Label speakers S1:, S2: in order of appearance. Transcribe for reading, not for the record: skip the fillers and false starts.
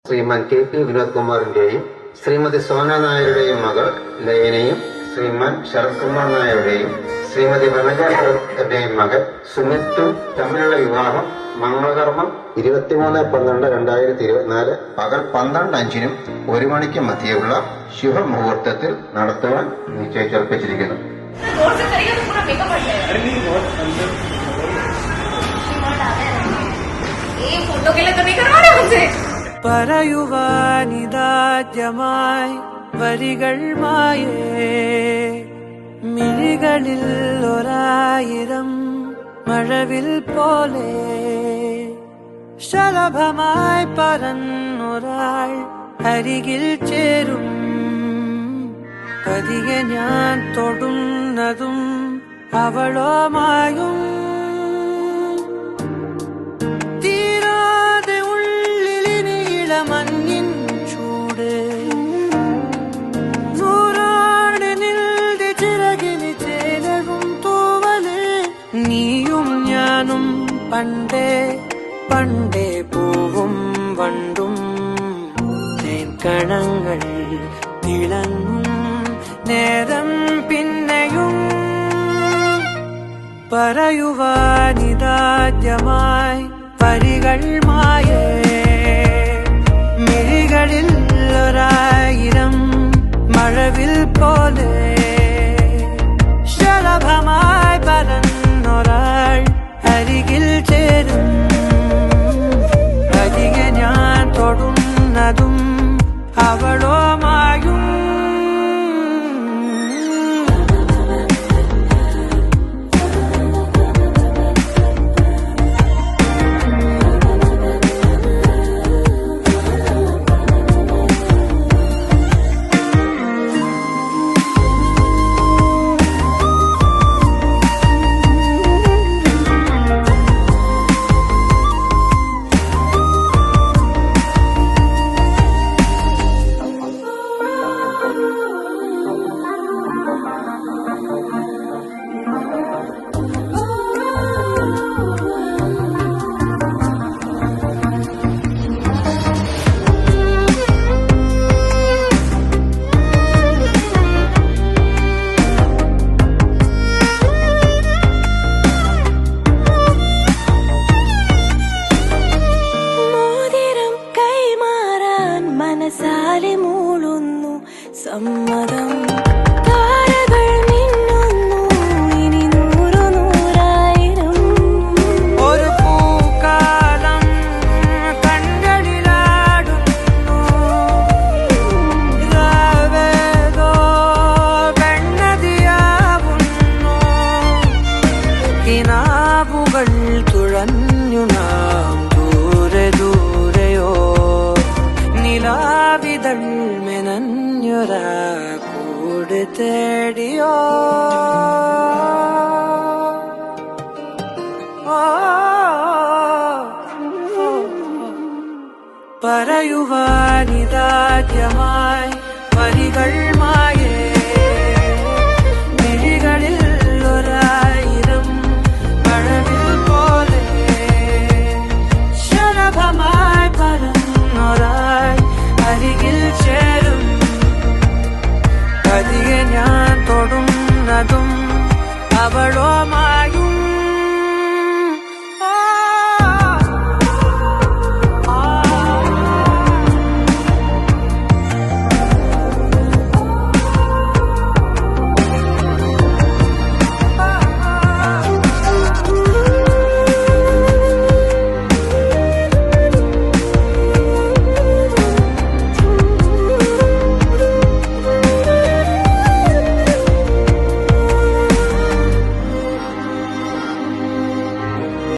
S1: ശ്രീമാൻ K P. Vinod കുമാറിന്റെയും Shrimati Sona നായരുടെയും മകൾ ലയനയും ശ്രീമാൻ ശരത് കുമാർ നായരുടെയും ശ്രീമതി വനജ ശരത്തിന്റെയും മകൻ സുമിത്തും തമ്മിലുള്ള വിവാഹം മംഗളകർമ്മം 23/12/2024 പകൽ 12:05 1 മണിക്ക് മധ്യയുള്ള ശുഭമുഹൂർത്തത്തിൽ നടത്തുവാൻ നിശ്ചയിച്ചുറപ്പിച്ചിരിക്കുന്നു.
S2: പറയുവാനിതാദ്യമായി വരികൾ മായേ മിഴികളിൽ 1000 മഴവിൽ പോലെ ശലഭമായി പറന്നൊരാൾ അരികിൽ ചേരും. പതിയെ ഞാൻ തൊടുന്നതും അവളോമായും മഞ്ഞിൻ ചൂട് നൂറാണ് നിൽടെ ചിറകിന് ചേലവും തൂവല്. നീയും ഞാനും പണ്ടേ പണ്ടേ പൂവും വണ്ടും കണങ്ങൾ തിളങ്ങും നേരം പിന്നെയും പറയുവാനിതാദ്യമായി വരികൾ മായേ മിഴികളിൽ 1000 മഴവിൽ പോലെ ശലഭമായി പറന്നൊരാൾ അരികിൽ ചേരും. പതിയെ ഞാൻ തൊടുന്നതും അവളോമായും മനസാലെ മൂളുന്നു സമ്മതം. താരകൾ മിന്നുന്നു ഇനി 100,000 ഒരു പൂക്കാലം കണ്ണടിലാടുന്നു. രാവേതോ വെണ്ണതിയാവുന്നു. കിനാവുകൾ തുഴഞ്ഞു നാം ദൂരെ ദൂരെയോ നിലാവിതൾ മെനഞ്ഞൊരാ കൂട് തേടിയോ. പറയുവാനിതാദ്യമായി വരികൾ മായേ